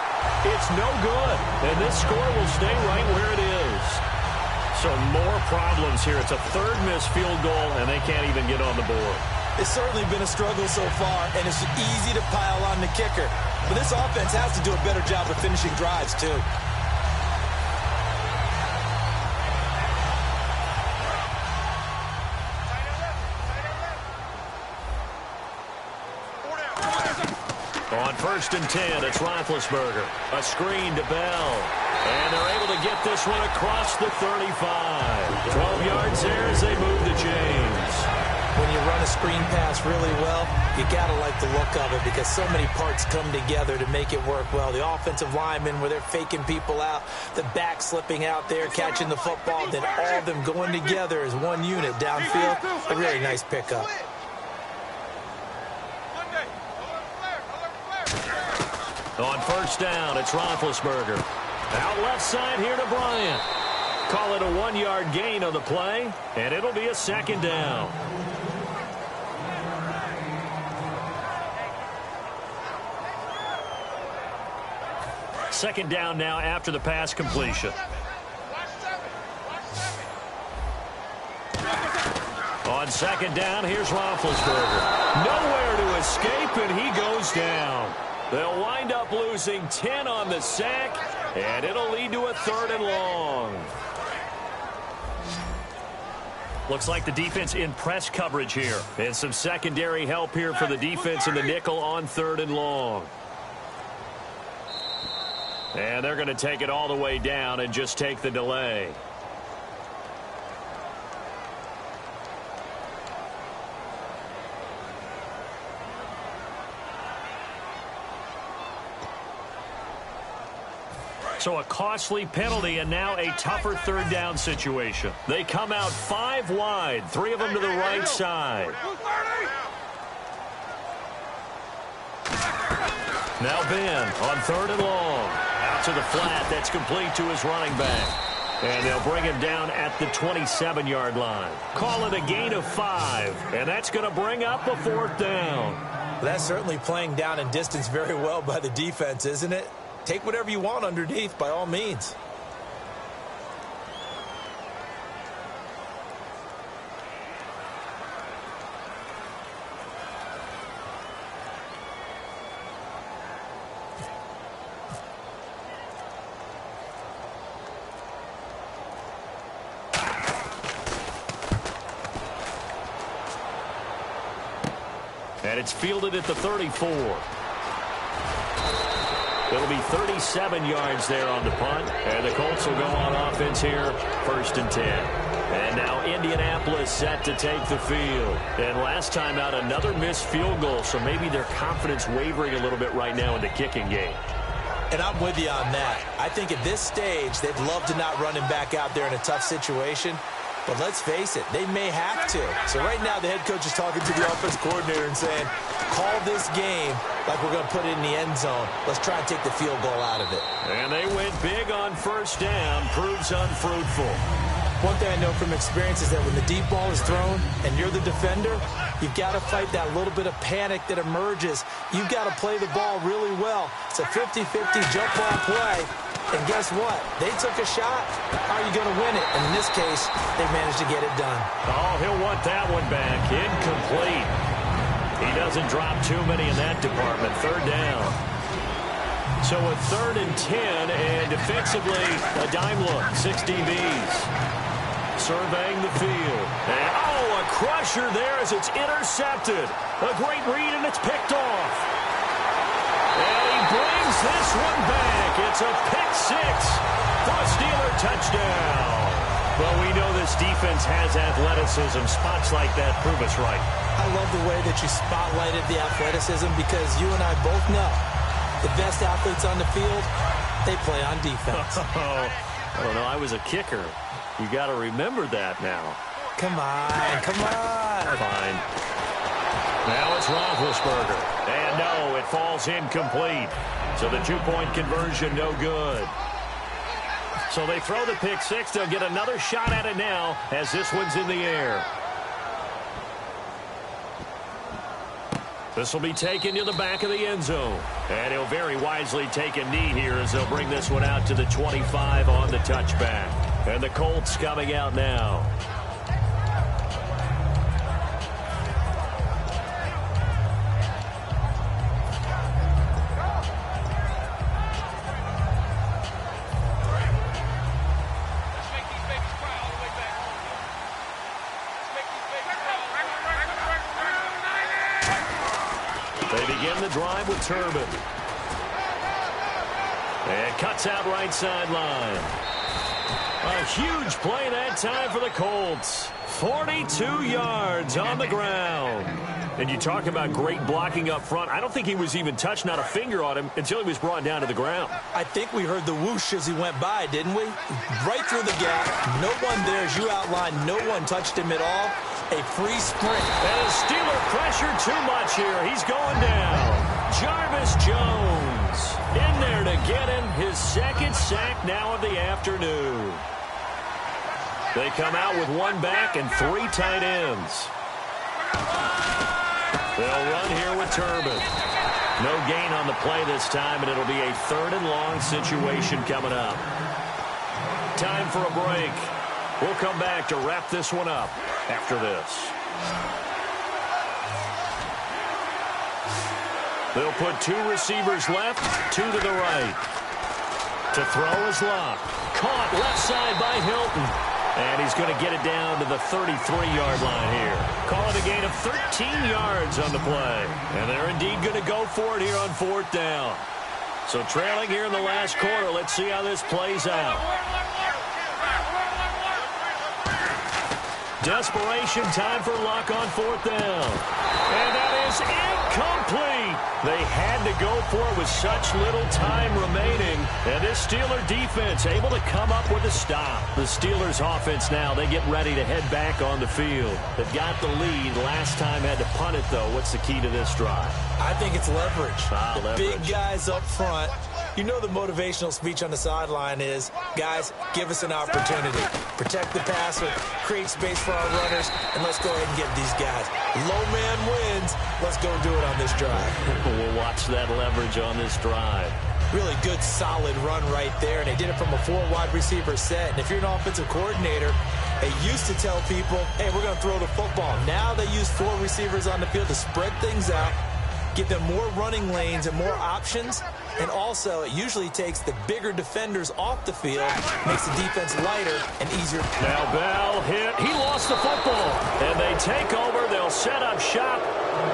It's no good. And this score will stay right where it is. So more problems here. It's a third missed field goal, and they can't even get on the board. It's certainly been a struggle so far, and it's easy to pile on the kicker. But this offense has to do a better job of finishing drives, too. On first and 10, it's Roethlisberger. A screen to Bell. And they're able to get this one across the 35. 12 yards there as they move to James. When you run a screen pass really well, you got to like the look of it because so many parts come together to make it work well. The offensive linemen, where they're faking people out, the back slipping out there, catching the football, then all of them going together as one unit downfield. A really nice pickup. On first down, it's Roethlisberger. Out left side here to Bryant. Call it a 1-yard gain on the play, and it'll be a second down. Second down now after the pass completion. On second down, here's Roethlisberger. Nowhere to escape, and he goes down. They'll wind up losing 10 on the sack, and it'll lead to a 3rd and long. Looks like the defense in press coverage here. And some secondary help here for the defense in the nickel on 3rd and long. And they're going to take it all the way down and just take the delay. So a costly penalty and now a tougher 3rd down situation. They come out 5 wide, 3 of them to the right side. Now Ben on 3rd and long. Out to the flat. That's complete to his running back. And they'll bring him down at the 27-yard line. Call it a gain of 5. And that's going to bring up a 4th down. That's certainly playing down in distance very well by the defense, isn't it? take whatever you want underneath by all means. And it's fielded at the 34. It'll be 37 yards there on the punt. And the Colts will go on offense here, 1st and 10. And now Indianapolis set to take the field. And last time out, another missed field goal, so maybe their confidence wavering a little bit right now in the kicking game. And I'm with you on that. I think at this stage, they'd love to not run him back out there in a tough situation. But let's face it, they may have to. So right now, the head coach is talking to the offense coordinator and saying, call this game like we're going to put it in the end zone. Let's try and take the field goal out of it. And they went big on 1st down. Proves unfruitful. One thing I know from experience is that when the deep ball is thrown and you're the defender, you've got to fight that little bit of panic that emerges. You've got to play the ball really well. It's a 50-50 jump ball play. And guess what? They took a shot. How are you going to win it? And in this case, they've managed to get it done. Oh, he'll want that one back. Incomplete. He doesn't drop too many in that department. 3rd down. So a 3rd and 10, and defensively, a dime look. 6 DBs. Surveying the field. And, oh, a crusher there as it's intercepted. A great read, and it's picked off. And he brings this one back. It's a pick 6 for a Steeler touchdown. Well, we know this defense has athleticism. Spots like that prove us right. I love the way that you spotlighted the athleticism because you and I both know the best athletes on the field, they play on defense. I don't know. I was a kicker. You got to remember that now. Come on. Fine. Now it's Roethlisberger. And no, it falls incomplete. So the 2-point conversion, no good. So they throw the pick 6. They'll get another shot at it now as this one's in the air. This will be taken to the back of the end zone. And he'll very wisely take a knee here as they'll bring this one out to the 25 on the touchback. And the Colts coming out now. They begin the drive with Turbin. And cuts out right sideline. A huge play that time for the Colts. 42 yards on the ground. And you talk about great blocking up front. I don't think he was even touched, not a finger on him, until he was brought down to the ground. I think we heard the whoosh as he went by, didn't we? Right through the gap. No one there, as you outlined. No one touched him at all. A free sprint. And a Steeler pressure too much here. He's going down. Jarvis Jones in there to get him his 2nd sack now of the afternoon. They come out with 1 back and 3 tight ends. They'll run here with Turbin. No gain on the play this time, and it'll be a 3rd and long situation coming up. Time for a break. We'll come back to wrap this one up after this. They'll put 2 receivers left, 2 to the right. To throw is Locke. Caught left side by Hilton. And he's going to get it down to the 33-yard line here. Call it a gain of 13 yards on the play. And they're indeed going to go for it here on 4th down. So trailing here in the last quarter. Let's see how this plays out. Desperation time for Luck on 4th down. And that is incomplete. They had to go for it with such little time remaining. And this Steeler defense able to come up with a stop. The Steelers offense now, they get ready to head back on the field. They've got the lead. Last time had to punt it, though. What's the key to this drive? I think it's leverage. Leverage. Big guys up front. You know the motivational speech on the sideline is, guys, give us an opportunity. Protect the passer, create space for our runners, and let's go ahead and get these guys. Low man wins. Let's go do it on this drive. We'll watch that leverage on this drive. Really good, solid run right there, and they did it from a 4-wide receiver set. And if you're an offensive coordinator, they used to tell people, hey, we're going to throw the football. Now they use 4 receivers on the field to spread things out, give them more running lanes and more options, and also it usually takes the bigger defenders off the field, makes the defense lighter and easier. Now Bell hit. He lost the football, and they take over. They'll set up shop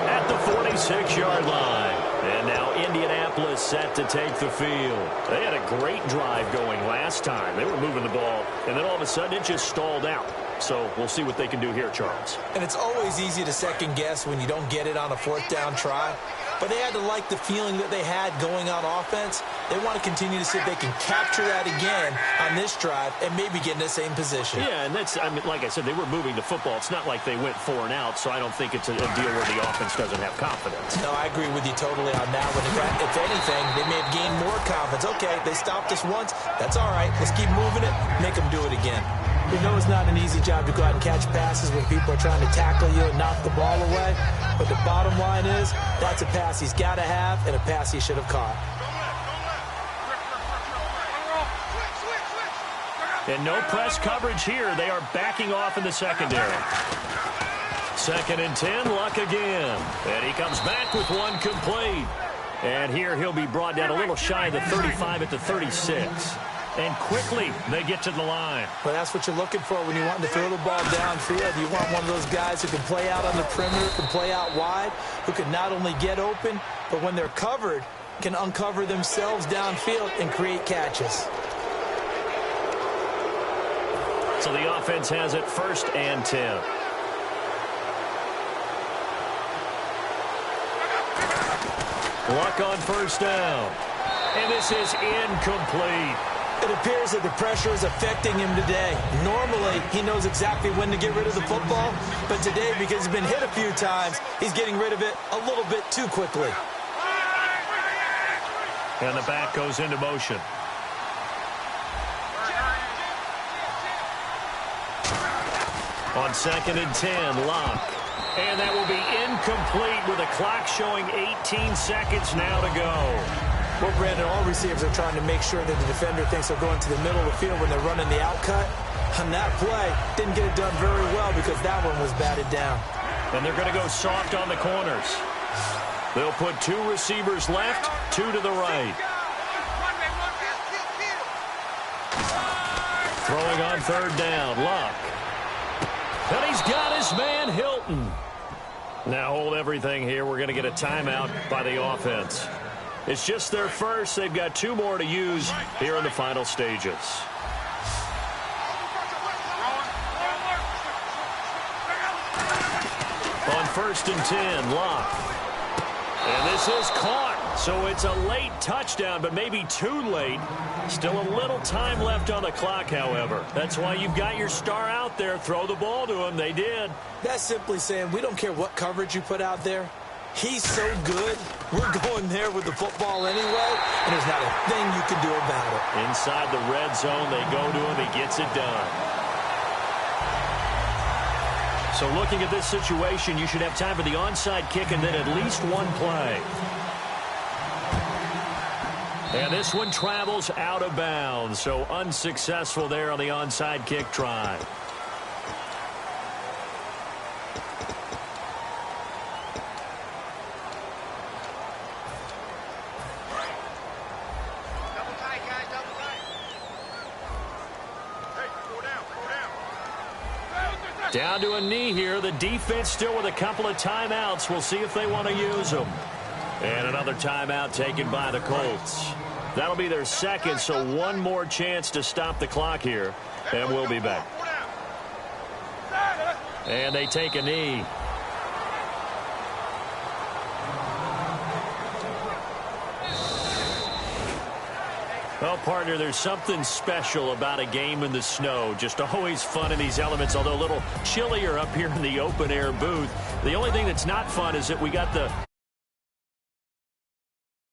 at the 46-yard line. And now Indianapolis set to take the field. They had a great drive going last time. They were moving the ball, and then all of a sudden it just stalled out. So we'll see what they can do here, Charles. And it's always easy to second guess when you don't get it on a 4th down try. But they had to like the feeling that they had going on offense. They want to continue to see if they can capture that again on this drive and maybe get in the same position. Yeah, and that's, I mean, like I said, they were moving the football. It's not like they went 4 and out, so I don't think it's a deal where the offense doesn't have confidence. No, I agree with you totally on that one. If anything, they may have gained more confidence. Okay, they stopped us once. That's all right. Let's keep moving it. Make them do it again. We know it's not an easy job to go out and catch passes when people are trying to tackle you and knock the ball away. But the bottom line is, that's a pass he's got to have and a pass he should have caught. And no press coverage here. They are backing off in the secondary. 2nd and 10, Luck again. And he comes back with one complete. And here he'll be brought down a little shy of the 35 at the 36. And quickly, they get to the line. Well, that's what you're looking for when you want to throw the ball downfield. You want one of those guys who can play out on the perimeter, can play out wide, who can not only get open, but when they're covered, can uncover themselves downfield and create catches. So the offense has it 1st and 10. Luck on 1st down. And this is incomplete. It appears that the pressure is affecting him today. Normally, he knows exactly when to get rid of the football, but today, because he's been hit a few times, he's getting rid of it a little bit too quickly. And the back goes into motion. On 2nd and 10, Luck. And that will be incomplete with the clock showing 18 seconds now to go. Well, Brandon, all receivers are trying to make sure that the defender thinks they're going to the middle of the field when they're running the outcut. On that play, didn't get it done very well because that one was batted down. And they're going to go soft on the corners. They'll put 2 receivers left, 2 to the right. Throwing on 3rd down, Luck. And he's got his man, Hilton. Now hold everything here. We're going to get a timeout by the offense. It's just their first. They've got 2 more to use here in the final stages. On 1st and 10, Luck. And this is caught. So it's a late touchdown, but maybe too late. Still a little time left on the clock, however. That's why you've got your star out there. Throw the ball to him. They did. That's simply saying we don't care what coverage you put out there. He's so good, we're going there with the football anyway, and there's not a thing you can do about it. Inside the red zone, they go to him. He gets it done. So looking at this situation, you should have time for the onside kick and then at least one play. And this one travels out of bounds, so unsuccessful there on the onside kick try. Down to a knee here. The defense still with a couple of timeouts. We'll see if they want to use them. And another timeout taken by the Colts. That'll be their 2nd, so one more chance to stop the clock here. And we'll be back. And they take a knee. Well, partner, there's something special about a game in the snow. Just always fun in these elements, although a little chillier up here in the open-air booth. The only thing that's not fun is that we got the